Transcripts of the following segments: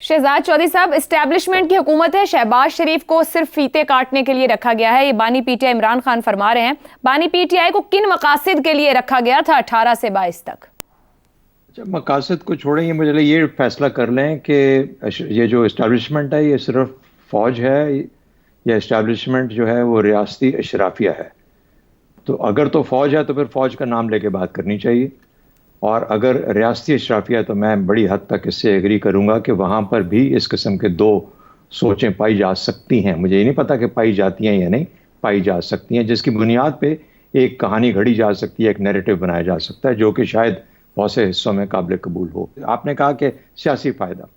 शहजाद चौधरी साहब, एस्टैब्लिशमेंट की हुकूमत है, शहबाज शरीफ को सिर्फ फीते काटने के लिए रखा गया है। ये बानी पीटीआई इमरान खान फरमा रहे हैं। बानी पीटीआई को किन मकासद के लिए रखा गया था 18 से 22 तक? अच्छा, मकासद को छोड़ेंगे, मुझे ये फैसला कर लें कि ये जो इस्टेब्लिशमेंट है ये सिर्फ फ़ौज है या इस्टेब्लिशमेंट जो है वो रियासती अशराफिया है। तो अगर तो फ़ौज है तो फिर फ़ौज का नाम लेके बात करनी चाहिए, और अगर रियासती अशराफिया तो मैं बड़ी हद तक इससे एग्री करूँगा कि वहाँ पर भी इस किस्म के दो सोचें पाई जा सकती हैं। मुझे ये नहीं पता कि पाई जाती हैं या नहीं, पाई जा सकती हैं, जिसकी बुनियाद पे एक कहानी घड़ी जा सकती है, एक नैरेटिव बनाया जा सकता है जो कि शायद बहुत से हिस्सों में काबिल कबूल हो। आपने कहा कि सियासी फ़ायदा,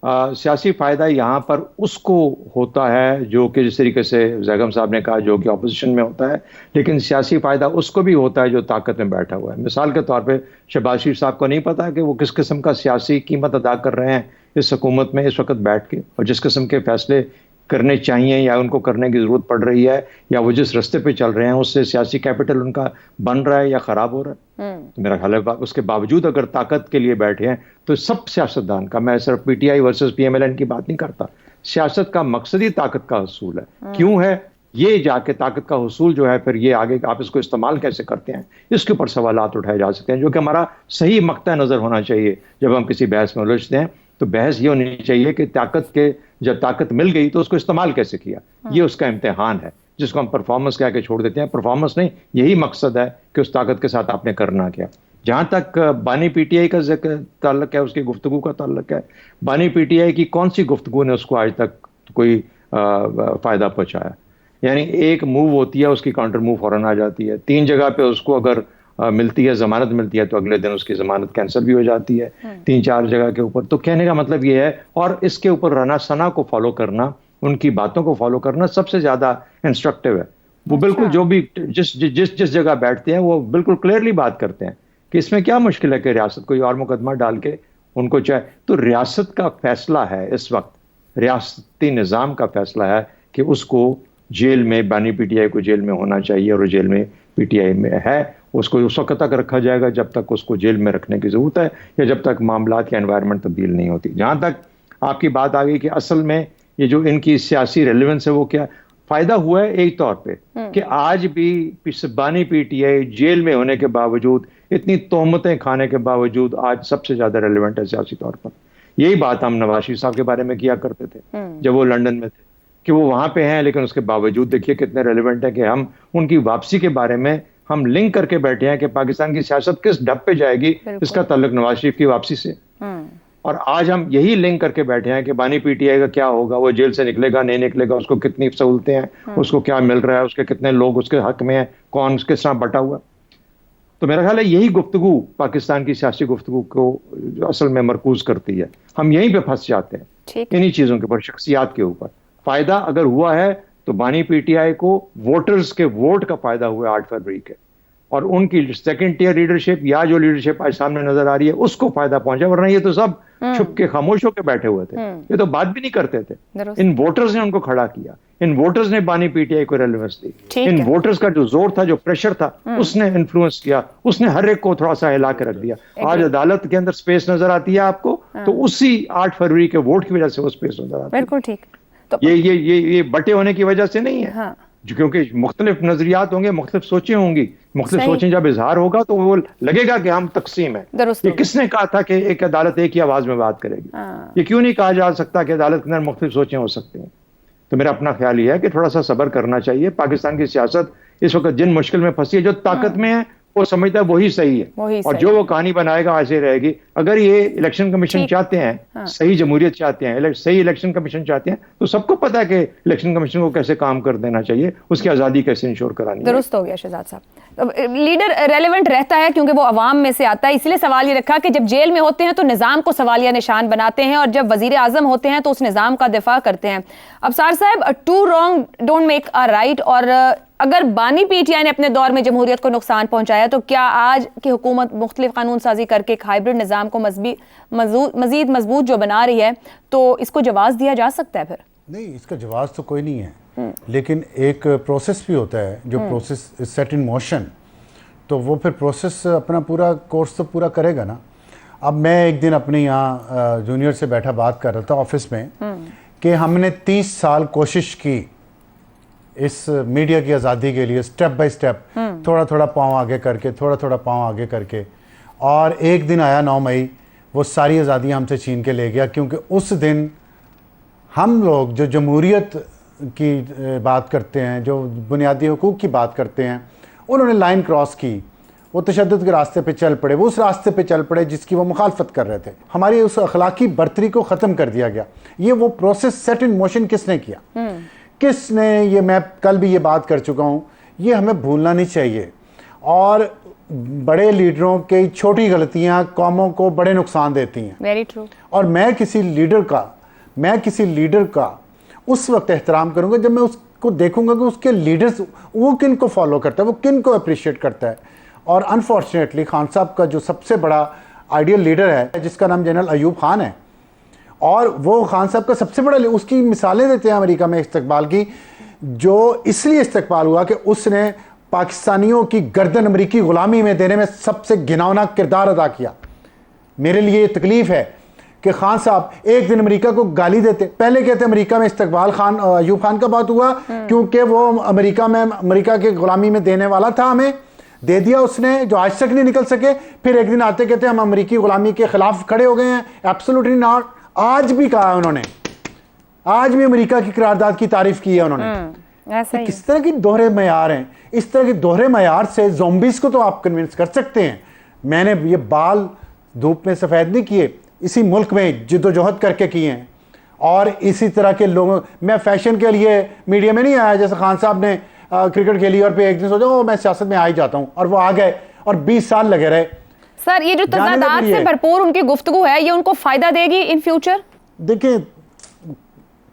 सियासी फ़ायदा यहाँ पर उसको होता है जो कि जिस तरीके से जैगम साहब ने कहा जो कि अपोजिशन में होता है, लेकिन सियासी फ़ायदा उसको भी होता है जो ताकत में बैठा हुआ है। मिसाल के तौर पे शहबाज शरीफ साहब को नहीं पता कि वो किस किस्म का सियासी कीमत अदा कर रहे हैं इस हुकूमत में इस वक्त बैठ के, और जिस किस्म के फैसले करने चाहिए या उनको करने की ज़रूरत पड़ रही है या वो जिस रास्ते पे चल रहे हैं उससे सियासी कैपिटल उनका बन रहा है या ख़राब हो रहा है। तो मेरा ख्याल है उसके बावजूद अगर ताकत के लिए बैठे हैं तो सब सियासतदान का, मैं सिर्फ पीटीआई वर्सेस पीएमएलएन की बात नहीं करता, सियासत का मकसद ही ताकत का हसूल है। क्यों है ये जाके ताकत का हसूल जो है, फिर ये आगे आप इसको इस्तेमाल कैसे करते हैं, इसके ऊपर सवालात उठाए जा सकते हैं, जो कि हमारा सही मक्ता नज़र होना चाहिए। जब हम किसी बहस में उलझते हैं तो बहस ये होनी चाहिए कि ताकत के जब ताकत मिल गई तो उसको इस्तेमाल कैसे किया, ये उसका इम्तिहान है, जिसको हम परफॉर्मेंस कह के छोड़ देते हैं। परफॉर्मेंस नहीं, यही मकसद है कि उस ताकत के साथ आपने करना क्या। जहाँ तक बानी पीटीआई का ताल्लुक है, उसकी गुफ्तगू का ताल्लुक है, बानी पीटीआई की कौन सी गुफ्तगू ने उसको आज तक कोई फ़ायदा पहुँचाया? यानी एक मूव होती है, उसकी काउंटर मूव फ़ौरन आ जाती है। 3 जगह पे उसको अगर मिलती है, जमानत मिलती है, तो अगले दिन उसकी जमानत कैंसिल भी हो जाती है 3-4 जगह के ऊपर। तो कहने का मतलब ये है, और इसके ऊपर राना सना को फॉलो करना, उनकी बातों को फॉलो करना सबसे ज़्यादा इंस्ट्रक्टिव है। वो बिल्कुल जो भी जिस जगह बैठते हैं वो बिल्कुल क्लियरली बात करते हैं कि इसमें क्या मुश्किल है कि रियासत कोई और मुकदमा डाल के उनको चाहे। तो रियासत का फैसला है इस वक्त, रियासती निज़ाम का फैसला है कि उसको जेल में, बानी पीटीआई को जेल में होना चाहिए, और जेल में पीटीआई में है, उसको उस वक्त तक रखा जाएगा जब तक उसको जेल में रखने की ज़रूरत है या जब तक मामलात या एनवायरनमेंट तब्दील नहीं होती। जहाँ तक आपकी बात आ गई कि असल में ये जो इनकी सियासी रेलेवेंस है वो क्या फ़ायदा हुआ है, एक तौर पे कि आज भी बानी पीटीआई जेल में होने के बावजूद, इतनी तोहमतें खाने के बावजूद आज सबसे ज़्यादा रेलिवेंट है सियासी तौर पर। यही बात हम नवाज शरीफ साहब के बारे में किया करते थे जब वो लंदन में थे, कि वो वहाँ पे हैं लेकिन उसके बावजूद देखिए कितने रेलिवेंट है कि हम उनकी वापसी के बारे में हम लिंक करके बैठे हैं कि पाकिस्तान की सियासत किस ढप पे जाएगी, इसका ताल्लुक नवाज शरीफ की वापसी से। और आज हम यही लिंक करके बैठे हैं कि बानी पीटीआई का क्या होगा, वो जेल से निकलेगा नहीं निकलेगा, उसको कितनी सहूलतें हैं, उसको क्या मिल रहा है, उसके कितने लोग उसके हक में हैं, कौन किस तरह बटा हुआ। तो मेरा ख्याल है यही गुफ्तगू पाकिस्तान की सियासी गुफ्तगू को असल में मरकूज करती है। हम यहीं पे फंस जाते हैं इन्हीं चीज़ों के ऊपर, शख्सियात के ऊपर। फ़ायदा अगर हुआ है तो बानी पीटीआई को वोटर्स के वोट का फ़ायदा हुआ 8 फरवरी के, और उनकी सेकंड टियर लीडरशिप या जो लीडरशिप आज सामने नजर आ रही है उसको फायदा पहुंचा, वरना ये तो सब छुप के खामोश होकर बैठे हुए थे, ये तो बात भी नहीं करते थे। इन वोटर्स ने उनको खड़ा किया, इन वोटर्स ने बानी पीटीआई को रेलेवेंस दी, इन वोटर्स का जो जोर था, जो प्रेशर था, उसने इन्फ्लुएंस किया, उसने हर एक को थोड़ा सा हिला के रख दिया। आज अदालत के अंदर स्पेस नजर आती है आपको, तो उसी 8 फरवरी के वोट की वजह से वो स्पेस नजर आती है। बिल्कुल ठीक। तो ये बटे होने की वजह से नहीं है, क्योंकि मुख्तलिफ नजरियात होंगे, मुख्तलिफ सोचें होंगी, मुख्तलिफ सोचें जब इजहार होगा तो वो लगेगा कि हम तकसीम है। ये किसने कहा था कि एक अदालत एक ही आवाज में बात करेगी? ये क्यों नहीं कहा जा सकता कि अदालत के अंदर मुख्तलिफ सोचें हो सकती हैं? तो मेरा अपना ख्याल ये है कि थोड़ा सा सब्र करना चाहिए। पाकिस्तान की सियासत इस वक्त जिन मुश्किल में फंसी है, जो ताकत में है वो समझता है वही सही है, और जो वो कहानी बनाएगा ऐसे रहेगी। अगर ये इलेक्शन कमीशन चाहते हैं, सही जमहूरियत चाहते हैं, सही इलेक्शन कमीशन चाहते हैं, तो सबको पता है कि इलेक्शन कमीशन को कैसे काम कर देना चाहिए, उसकी आज़ादी कैसे इंश्योर करानी है। दुरुस्त हो गया शहजाद साहब। लीडर रेलेवेंट रहता है क्योंकि वो अवाम में से आता है, इसलिए सवाल ये रखा कि जब जेल में होते हैं तो निज़ाम को सवालिया निशान बनाते हैं, और जब वजीर आजम होते हैं तो उस निज़ाम का दिफा करते हैं। अबसार साहब, two wrong don't make a right, और अगर बानी पीटीआई ने अपने दौर में जमहूरियत को नुकसान पहुंचाया, तो क्या आज की हुकूमत मुख्तलिफ कानून साजी करके एक हाइब्रिड निज़ाम को मजीद मजबूत जो बना रही है, तो इसको जवाब दिया जा सकता है? फिर नहीं, इसका जवाब तो कोई नहीं है, लेकिन एक प्रोसेस भी होता है, जो प्रोसेस सेट इन मोशन, तो वो फिर प्रोसेस अपना पूरा कोर्स तो पूरा करेगा ना। اب میں ایک دن اپنے یہاں جونیئر سے بیٹھا بات کر رہا تھا آفس میں کہ ہم نے 30 سال کوشش کی اس میڈیا کی آزادی کے لیے، سٹیپ بائی سٹیپ، تھوڑا تھوڑا پاؤں آگے کر کے، تھوڑا تھوڑا پاؤں آگے کر کے، اور ایک دن آیا 9 مئی، وہ ساری آزادیاں ہم سے چھین کے لے گیا، کیونکہ اس دن ہم لوگ جو جمہوریت کی بات کرتے ہیں، جو بنیادی حقوق کی بات کرتے ہیں، انہوں نے لائن کراس کی، وہ تشدد کے راستے پہ چل پڑے، وہ اس راستے پہ چل پڑے جس کی وہ مخالفت کر رہے تھے. ہماری اس اخلاقی برتری کو ختم کر دیا گیا. یہ وہ پروسیس سیٹ ان موشن کس نے کیا؟ کس نے؟ یہ میں کل بھی یہ بات کر چکا ہوں، یہ ہمیں بھولنا نہیں چاہیے. اور بڑے لیڈروں کی چھوٹی غلطیاں قوموں کو بڑے نقصان دیتی ہیں. Very true. اور میں کسی لیڈر کا اس وقت احترام کروں گا جب میں اس کو دیکھوں گا کہ اس کے لیڈرز وہ کن کو فالو کرتا ہے، وہ کن کو اپریشیٹ کرتا ہے. اور انفارچونیٹلی خان صاحب کا جو سب سے بڑا آئیڈیل لیڈر ہے جس کا نام جنرل ایوب خان ہے، اور وہ خان صاحب کا سب سے بڑا، اس کی مثالیں دیتے ہیں امریکہ میں استقبال کی، جو اس لیے استقبال ہوا کہ اس نے پاکستانیوں کی گردن امریکی غلامی میں دینے میں سب سے گھناؤنا کردار ادا کیا. میرے لیے یہ تکلیف ہے کہ خان صاحب ایک دن امریکہ کو گالی دیتے. پہلے کہتے امریکہ میں استقبال ایوب خان کا بات ہوا کیونکہ وہ امریکہ کے غلامی میں دینے والا تھا، ہمیں دے دیا اس نے، جو آج تک نہیں نکل سکے. پھر ایک دن آتے کہتے ہم امریکی غلامی کے خلاف کھڑے ہو گئے ہیں. Absolutely not. آج بھی کہا ہے انہوں نے، آج بھی امریکہ کی قرارداد کی تعریف کی ہے انہوں نے. کس طرح کی دوہرے معیار ہیں؟ اس طرح کے دوہرے معیار سے زومبیز کو تو آپ کنونس کر سکتے ہیں. میں نے یہ بال دھوپ میں سفید نہیں کیے، اسی ملک میں جد و جہد کر کے کیے ہیں. اور اسی طرح کے لوگوں، میں فیشن کے لیے میڈیا میں نہیں آیا جیسے خان صاحب نے کرکٹ کے لیے، اور پہ ایک دن سوچا میں سیاست میں آ ہی جاتا ہوں، اور وہ آ گئے اور 20 سال لگے رہے. سر یہ جو تضادات سے بھرپور ان کی گفتگو ہے، یہ ان کو فائدہ دے گی ان فیوچر؟ دیکھیں،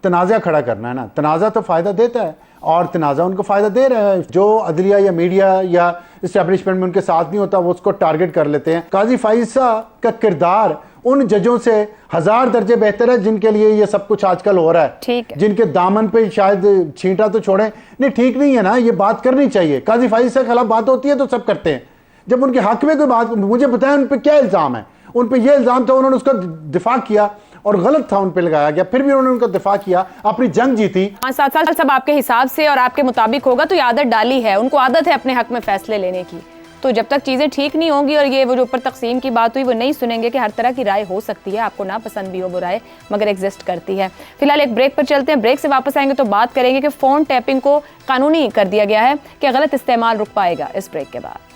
تنازع کھڑا کرنا ہے نا، تنازع تو فائدہ دیتا ہے، اور تنازع ان کو فائدہ دے رہا ہے. جو عدلیہ یا میڈیا یا اسٹیبلشمنٹ میں ان کے ساتھ نہیں ہوتا وہ اس کو ٹارگٹ کر لیتے ہیں. قاضی فائز کا کردار ان ججوں سے 1000 درجے بہتر ہے جن کے لیے یہ سب کچھ آج کل ہو رہا ہے، جن کے دامن پہ شاید چھینٹا تو چھوڑیں. نہیں، ٹھیک نہیں ہے نا، یہ بات کرنی چاہیے. قاضی فائز کے خلاف بات ہوتی ہے تو سب کرتے ہیں. جب ان کے حق میں کوئی بات، مجھے بتائیں ان پہ کیا الزام ہے؟ ان پہ یہ الزام تھا، انہوں نے اس کا دفاع کیا اور غلط تھا ان پہ لگایا گیا، پھر بھی انہوں نے ان کا دفاع کیا، اپنی جنگ جیتی. 7 سال سب آپ کے حساب سے اور آپ کے مطابق ہوگا تو یہ عادت ڈالی ہے، ان کو عادت ہے اپنے حق میں فیصلے لینے کی. تو جب تک چیزیں ٹھیک نہیں ہوں گی اور یہ وہ جو اوپر تقسیم کی بات ہوئی وہ نہیں سنیں گے کہ ہر طرح کی رائے ہو سکتی ہے، آپ کو ناپسند بھی ہو وہ رائے، مگر ایگزسٹ کرتی ہے. فی الحال ایک بریک پر چلتے ہیں. بریک سے واپس آئیں گے تو بات کریں گے کہ فون ٹیپنگ کو قانونی کر دیا گیا ہے کہ غلط استعمال رک پائے گا اس بریک کے بعد.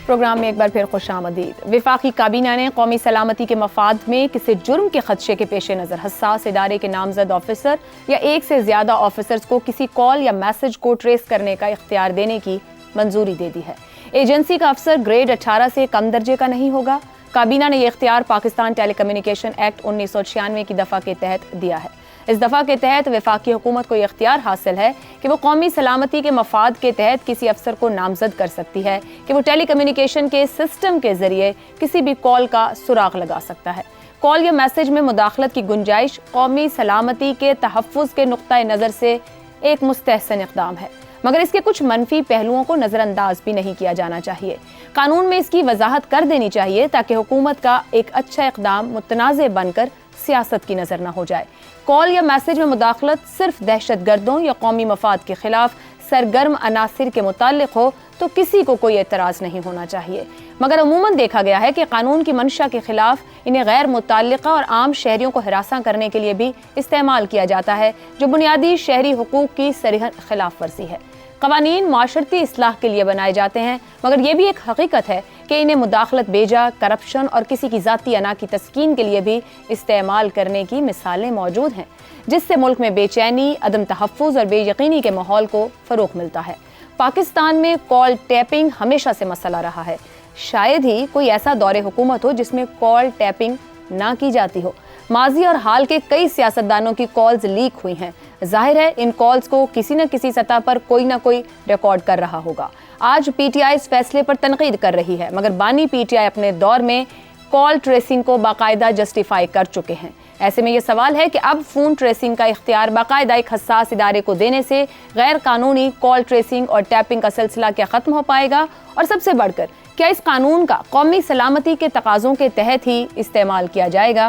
پروگرام میں ایک بار پھر خوش آمدید. وفاقی کابینہ نے قومی سلامتی کے مفاد میں کسی جرم کے خدشے کے پیش نظر حساس ادارے کے نامزد آفیسر یا ایک سے زیادہ آفیسرز کو کسی کال یا میسج کو ٹریس کرنے کا اختیار دینے کی منظوری دے دی ہے. ایجنسی کا افسر گریڈ 18 سے کم درجے کا نہیں ہوگا. کابینہ نے یہ اختیار پاکستان ٹیلی کمیونیکیشن ایکٹ 1996 کی دفعہ کے تحت دیا ہے. اس دفعہ کے تحت وفاقی حکومت کو یہ اختیار حاصل ہے کہ وہ قومی سلامتی کے مفاد کے تحت کسی افسر کو نامزد کر سکتی ہے کہ وہ ٹیلی کمیونیکیشن کے سسٹم کے ذریعے کسی بھی کال کا سراغ لگا سکتا ہے. کال یا میسج میں مداخلت کی گنجائش قومی سلامتی کے تحفظ کے نقطہ نظر سے ایک مستحسن اقدام ہے، مگر اس کے کچھ منفی پہلوؤں کو نظر انداز بھی نہیں کیا جانا چاہیے. قانون میں اس کی وضاحت کر دینی چاہیے تاکہ حکومت کا ایک اچھا اقدام متنازع بن کر سیاست کی نظر نہ ہو جائے. کال یا میسج میں مداخلت صرف دہشت گردوں یا قومی مفاد کے خلاف سرگرم عناصر کے متعلق ہو تو کسی کو کوئی اعتراض نہیں ہونا چاہیے، مگر عموماً دیکھا گیا ہے کہ قانون کی منشا کے خلاف انہیں غیر متعلقہ اور عام شہریوں کو ہراساں کرنے کے لیے بھی استعمال کیا جاتا ہے، جو بنیادی شہری حقوق کی صریح خلاف ورزی ہے. قوانین معاشرتی اصلاح کے لیے بنائے جاتے ہیں، مگر یہ بھی ایک حقیقت ہے کہ انہیں مداخلت بیجا، کرپشن اور کسی کی ذاتی انا کی تسکین کے لیے بھی استعمال کرنے کی مثالیں موجود ہیں، جس سے ملک میں بے چینی، عدم تحفظ اور بے یقینی کے ماحول کو فروغ ملتا ہے. پاکستان میں کال ٹیپنگ ہمیشہ سے مسئلہ رہا ہے. شاید ہی کوئی ایسا دور حکومت ہو جس میں کال ٹیپنگ نہ کی جاتی ہو. ماضی اور حال کے کئی سیاستدانوں کی کالز لیک ہوئی ہیں. ظاہر ہے ان کالز کو کسی نہ کسی سطح پر کوئی نہ کوئی ریکارڈ کر رہا ہوگا. آج پی ٹی آئی اس فیصلے پر تنقید کر رہی ہے، مگر بانی پی ٹی آئی اپنے دور میں کال ٹریسنگ کو باقاعدہ جسٹیفائی کر چکے ہیں. ایسے میں یہ سوال ہے کہ اب فون ٹریسنگ کا اختیار باقاعدہ ایک حساس ادارے کو دینے سے غیر قانونی کال ٹریسنگ اور ٹیپنگ کا سلسلہ کیا ختم ہو پائے گا، اور سب سے بڑھ کر کیا اس قانون کا قومی سلامتی کے تقاضوں کے تحت ہی استعمال کیا جائے گا؟